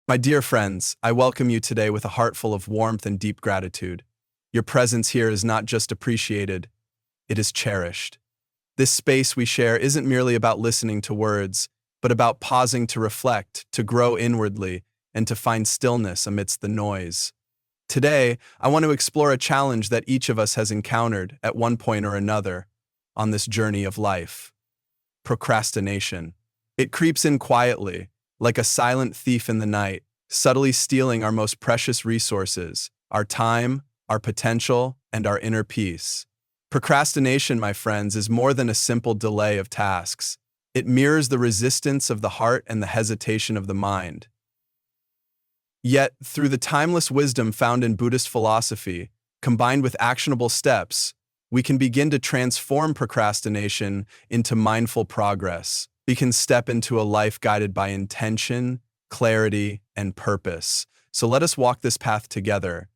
My dear friends, I welcome you today with a heart full of warmth and deep gratitude. Your presence here is not just appreciated, it is cherished. This space we share isn't merely about listening to words, but about pausing to reflect, to grow inwardly, and to find stillness amidst the noise. Today, I want to explore a challenge that each of us has encountered at one point or another on this journey of life: procrastination. It creeps in quietly, like a silent thief in the night, subtly stealing our most precious resources, our time, our potential, and our inner peace. Procrastination, my friends, is more than a simple delay of tasks. It mirrors the resistance of the heart and the hesitation of the mind. Yet, through the timeless wisdom found in Buddhist philosophy, combined with actionable steps, we can begin to transform procrastination into mindful progress. We can step into a life guided by intention, clarity, and purpose. So let us walk this path together.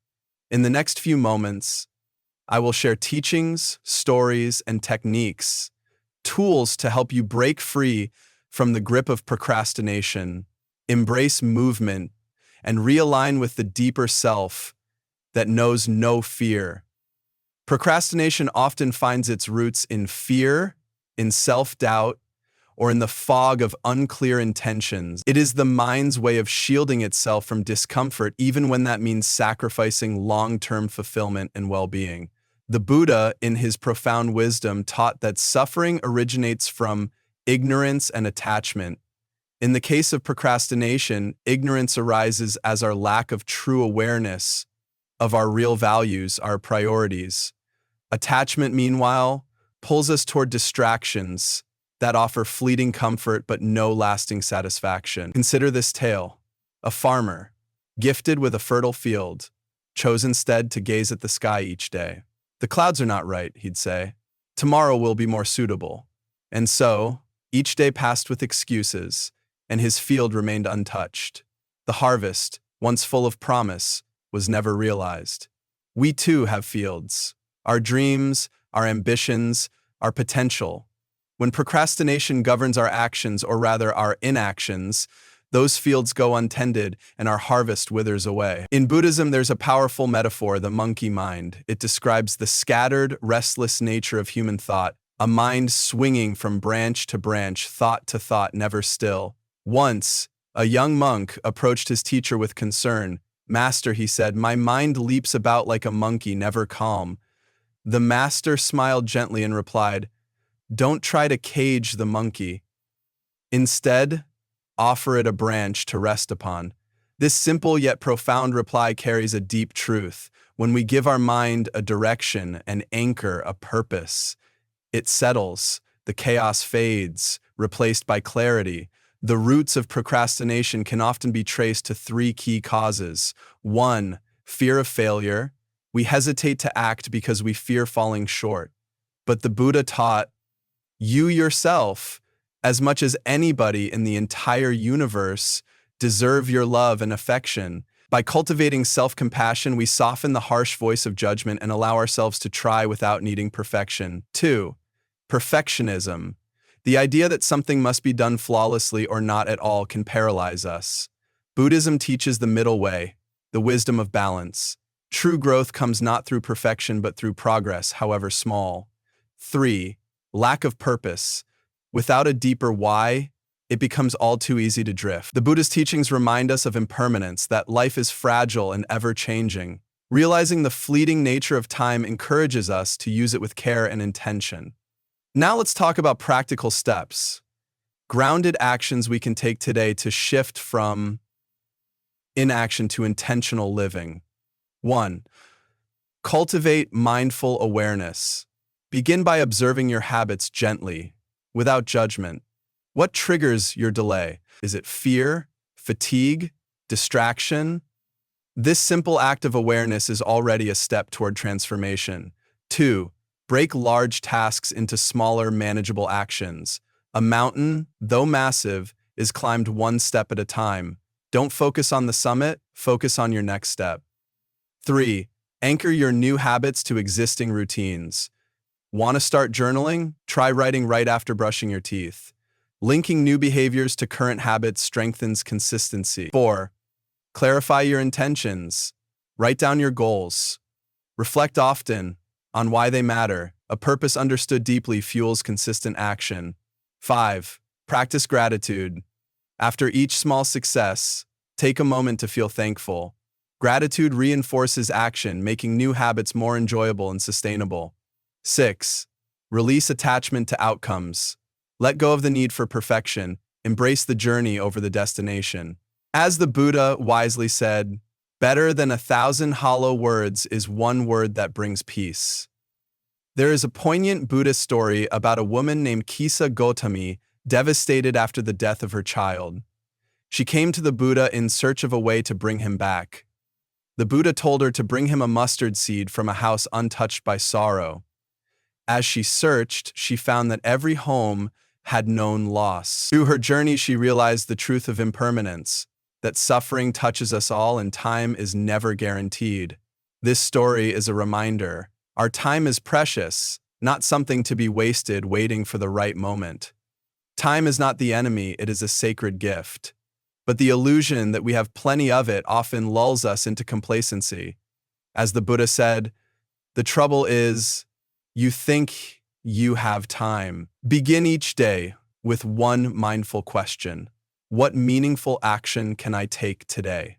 In the next few moments, I will share teachings, stories, and techniques, tools to help you break free from the grip of procrastination, embrace movement, and realign with the deeper self that knows no fear. Procrastination often finds its roots in fear, in self-doubt, or in the fog of unclear intentions. It is the mind's way of shielding itself from discomfort, even when that means sacrificing long-term fulfillment and well-being. The Buddha, in his profound wisdom, taught that suffering originates from ignorance and attachment. In the case of procrastination, ignorance arises as our lack of true awareness of our real values, our priorities. Attachment, meanwhile, pulls us toward distractions that offer fleeting comfort but no lasting satisfaction. Consider this tale. A farmer, gifted with a fertile field, chose instead to gaze at the sky each day. "The clouds are not right," he'd say. "Tomorrow will be more suitable." And so, each day passed with excuses, and his field remained untouched. The harvest, once full of promise, was never realized. We too have fields. Our dreams, our ambitions, our potential. When procrastination governs our actions, or rather our inactions, those fields go untended and our harvest withers away. In Buddhism, there's a powerful metaphor, the monkey mind. It describes the scattered, restless nature of human thought, a mind swinging from branch to branch, thought to thought, never still. Once, a young monk approached his teacher with concern. "Master," he said, "my mind leaps about like a monkey, never calm." The master smiled gently and replied, "Don't try to cage the monkey. Instead, offer it a branch to rest upon." This simple yet profound reply carries a deep truth. When we give our mind a direction, an anchor, a purpose, it settles, the chaos fades, replaced by clarity. The roots of procrastination can often be traced to three key causes. 1. Fear of failure. We hesitate to act because we fear falling short. But the Buddha taught, you yourself, as much as anybody in the entire universe, deserve your love and affection. By cultivating self-compassion, we soften the harsh voice of judgment and allow ourselves to try without needing perfection. 2. Perfectionism. The idea that something must be done flawlessly or not at all can paralyze us. Buddhism teaches the middle way, the wisdom of balance. True growth comes not through perfection but through progress, however small. 3. Lack of purpose. Without a deeper why, it becomes all too easy to drift. The Buddha's teachings remind us of impermanence, that life is fragile and ever-changing. Realizing the fleeting nature of time encourages us to use it with care and intention. Now let's talk about practical steps, grounded actions we can take today to shift from inaction to intentional living. 1. Cultivate mindful awareness. Begin by observing your habits gently, without judgment. What triggers your delay? Is it fear, fatigue, distraction? This simple act of awareness is already a step toward transformation. 2. Break large tasks into smaller, manageable actions. A mountain, though massive, is climbed one step at a time. Don't focus on the summit, focus on your next step. 3. Anchor your new habits to existing routines. Want to start journaling? Try writing right after brushing your teeth. Linking new behaviors to current habits strengthens consistency. 4. Clarify your intentions. Write down your goals. Reflect often on why they matter. A purpose understood deeply fuels consistent action. 5. Practice gratitude. After each small success, take a moment to feel thankful. Gratitude reinforces action, making new habits more enjoyable and sustainable. 6. Release attachment to outcomes. Let go of the need for perfection. Embrace the journey over the destination. As the Buddha wisely said, better than 1,000 hollow words is one word that brings peace. There is a poignant Buddhist story about a woman named Kisa Gotami, devastated after the death of her child. She came to the Buddha in search of a way to bring him back. The Buddha told her to bring him a mustard seed from a house untouched by sorrow. As she searched, she found that every home had known loss. Through her journey, she realized the truth of impermanence, that suffering touches us all and time is never guaranteed. This story is a reminder. Our time is precious, not something to be wasted waiting for the right moment. Time is not the enemy, it is a sacred gift. But the illusion that we have plenty of it often lulls us into complacency. As the Buddha said, the trouble is, you think you have time. Begin each day with one mindful question. What meaningful action can I take today?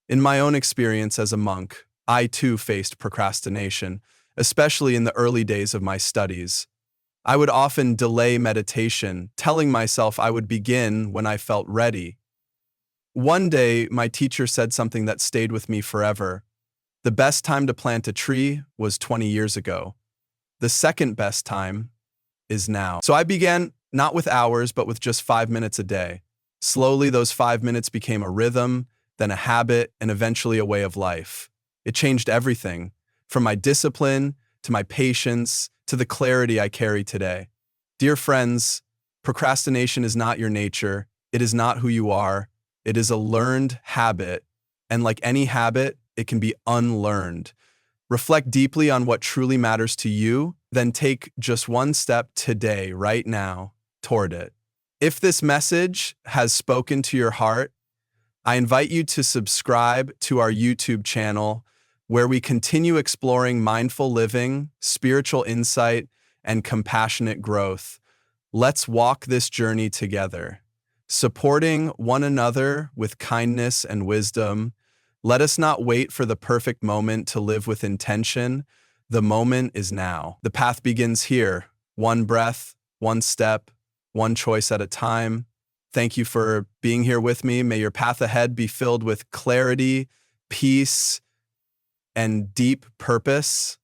In my own experience as a monk, I too faced procrastination, especially in the early days of my studies. I would often delay meditation, telling myself I would begin when I felt ready. One day, my teacher said something that stayed with me forever. The best time to plant a tree was 20 years ago. The second best time is now. So I began not with hours, but with just 5 minutes a day. Slowly, those 5 minutes became a rhythm, then a habit, and eventually a way of life. It changed everything, from my discipline to my patience to the clarity I carry today. Dear friends, procrastination is not your nature. It is not who you are. It is a learned habit, and like any habit, it can be unlearned. Reflect deeply on what truly matters to you, then take just one step today, right now, toward it. If this message has spoken to your heart, I invite you to subscribe to our YouTube channel, where we continue exploring mindful living, spiritual insight, and compassionate growth. Let's walk this journey together, supporting one another with kindness and wisdom. Let us not wait for the perfect moment to live with intention. The moment is now. The path begins here, one breath, one step, one choice at a time. Thank you for being here with me. May your path ahead be filled with clarity, peace, and deep purpose.